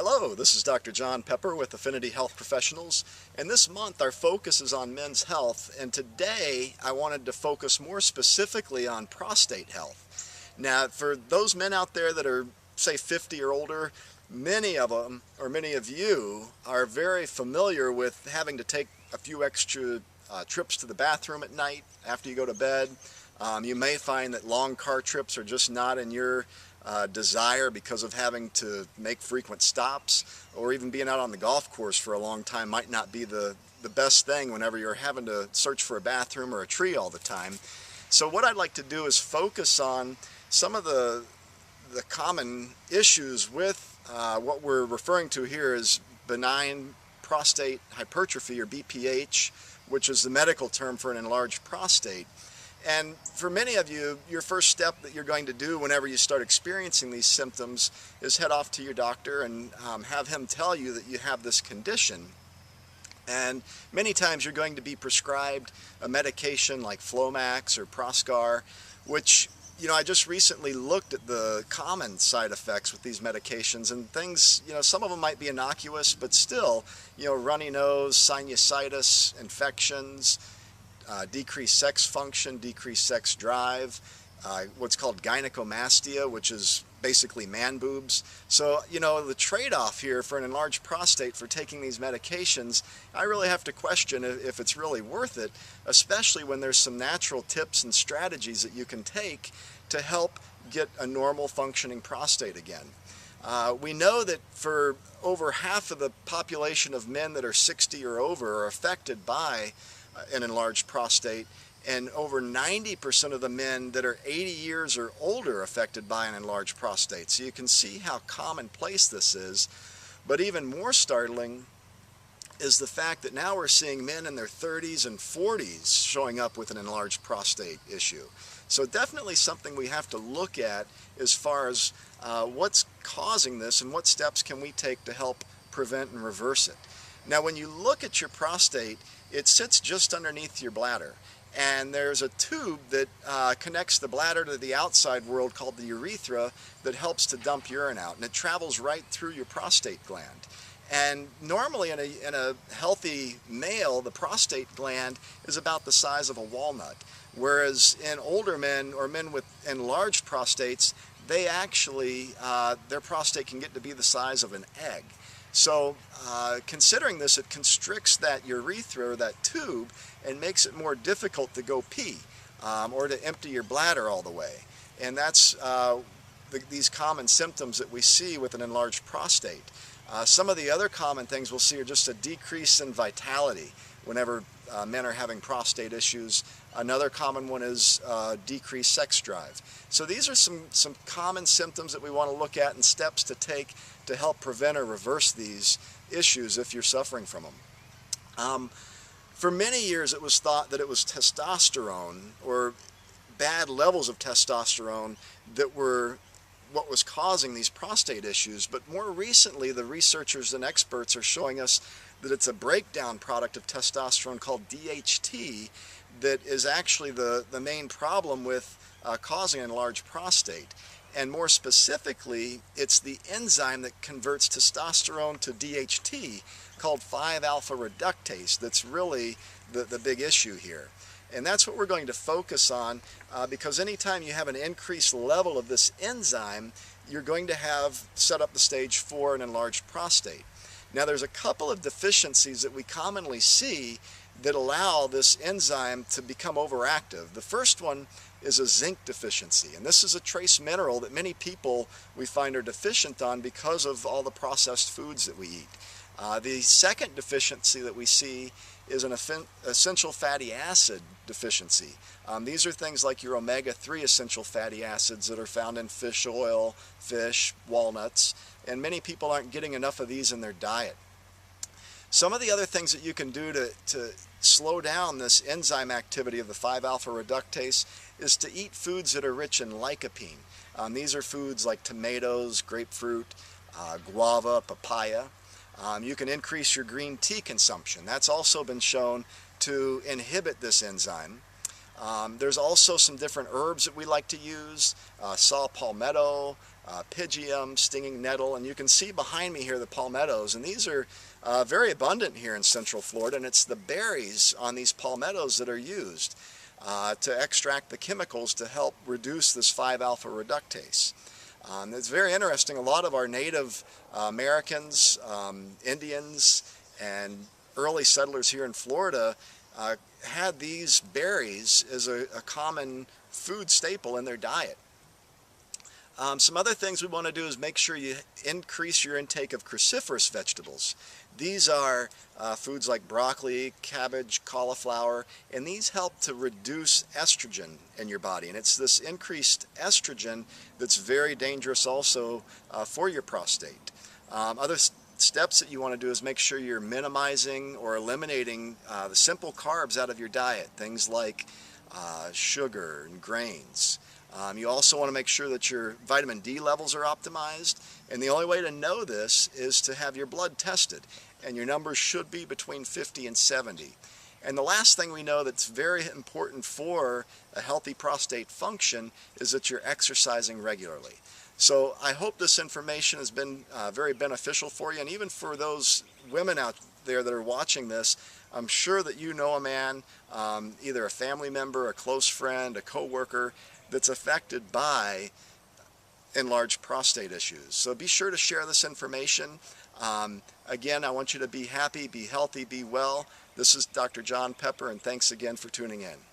Hello, this is Dr. John Pepper with Affinity Health Professionals, and this month our focus is on men's health, and today I wanted to focus more specifically on prostate health. Now, for those men out there that are, say, 50 or older, many of them, or many of you, are very familiar with having to take a few extra trips to the bathroom at night after you go to bed. You may find that long car trips are just not in your desire because of having to make frequent stops, or even being out on the golf course for a long time might not be the best thing whenever you're having to search for a bathroom or a tree all the time. So what I'd like to do is focus on some of the common issues with what we're referring to here as benign prostate hypertrophy, or BPH, which is the medical term for an enlarged prostate. And for many of you, your first step that you're going to do whenever you start experiencing these symptoms is head off to your doctor and have him tell you that you have this condition. And many times you're going to be prescribed a medication like Flomax or Proscar, which, I just recently looked at the common side effects with these medications, and things, some of them might be innocuous, but still, runny nose, sinusitis, infections, decreased sex function, decreased sex drive, what's called gynecomastia, which is basically man boobs. So, the trade-off here for an enlarged prostate for taking these medications, I really have to question if it's really worth it, especially when there's some natural tips and strategies that you can take to help get a normal functioning prostate again. We know that for over half of the population of men that are 60 or over are affected by an enlarged prostate, and over 90% of the men that are 80 years or older are affected by an enlarged prostate. So you can see how commonplace this is. But even more startling is the fact that now we're seeing men in their 30s and 40s showing up with an enlarged prostate issue. So definitely something we have to look at as far as what's causing this and what steps can we take to help prevent and reverse it. Now, when you look at your prostate, it sits just underneath your bladder, and there's a tube that connects the bladder to the outside world called the urethra that helps to dump urine out, and it travels right through your prostate gland. And normally in a healthy male, the prostate gland is about the size of a walnut, whereas in older men or men with enlarged prostates, they actually, their prostate can get to be the size of an egg. So considering this, it constricts that urethra, or that tube, and makes it more difficult to go pee or to empty your bladder all the way. And that's these common symptoms that we see with an enlarged prostate. Some of the other common things we'll see are just a decrease in vitality whenever men are having prostate issues. Another common one is decreased sex drive. So these are some common symptoms that we want to look at and steps to take to help prevent or reverse these issues if you're suffering from them. For many years it was thought that it was testosterone or bad levels of testosterone that were what was causing these prostate issues, but more recently the researchers and experts are showing us that it's a breakdown product of testosterone called DHT that is actually the main problem with causing an enlarged prostate. And more specifically, it's the enzyme that converts testosterone to DHT called 5-alpha reductase that's really the big issue here. And that's what we're going to focus on because anytime you have an increased level of this enzyme, you're going to have set up the stage for an enlarged prostate. Now, there's a couple of deficiencies that we commonly see that allow this enzyme to become overactive. The first one is a zinc deficiency, and this is a trace mineral that many people we find are deficient on because of all the processed foods that we eat. The second deficiency that we see is an essential fatty acid deficiency. These are things like your omega-3 essential fatty acids that are found in fish oil, fish, walnuts, and many people aren't getting enough of these in their diet. Some of the other things that you can do to slow down this enzyme activity of the 5-alpha reductase is to eat foods that are rich in lycopene. These are foods like tomatoes, grapefruit, guava, papaya. You can increase your green tea consumption. That's also been shown to inhibit this enzyme. There's also some different herbs that we like to use, saw palmetto, pygeum, stinging nettle, and you can see behind me here the palmettos, and these are very abundant here in Central Florida, and it's the berries on these palmettos that are used to extract the chemicals to help reduce this 5-alpha reductase. It's very interesting. A lot of our Native Americans, Indians, and early settlers here in Florida had these berries as a common food staple in their diet. Some other things we want to do is make sure you increase your intake of cruciferous vegetables. These are foods like broccoli, cabbage, cauliflower, and these help to reduce estrogen in your body. And it's this increased estrogen that's very dangerous also for your prostate. Other steps that you want to do is make sure you're minimizing or eliminating the simple carbs out of your diet, things like sugar and grains. You also want to make sure that your vitamin D levels are optimized, and the only way to know this is to have your blood tested, and your numbers should be between 50 and 70. And the last thing we know that's very important for a healthy prostate function is that you're exercising regularly. So I hope this information has been very beneficial for you, and even for those women out there that are watching this, I'm sure that you know a man, either a family member, a close friend, a co-worker, that's affected by enlarged prostate issues. So be sure to share this information. Again, I want you to be happy, be healthy, be well. This is Dr. John Pepper, and thanks again for tuning in.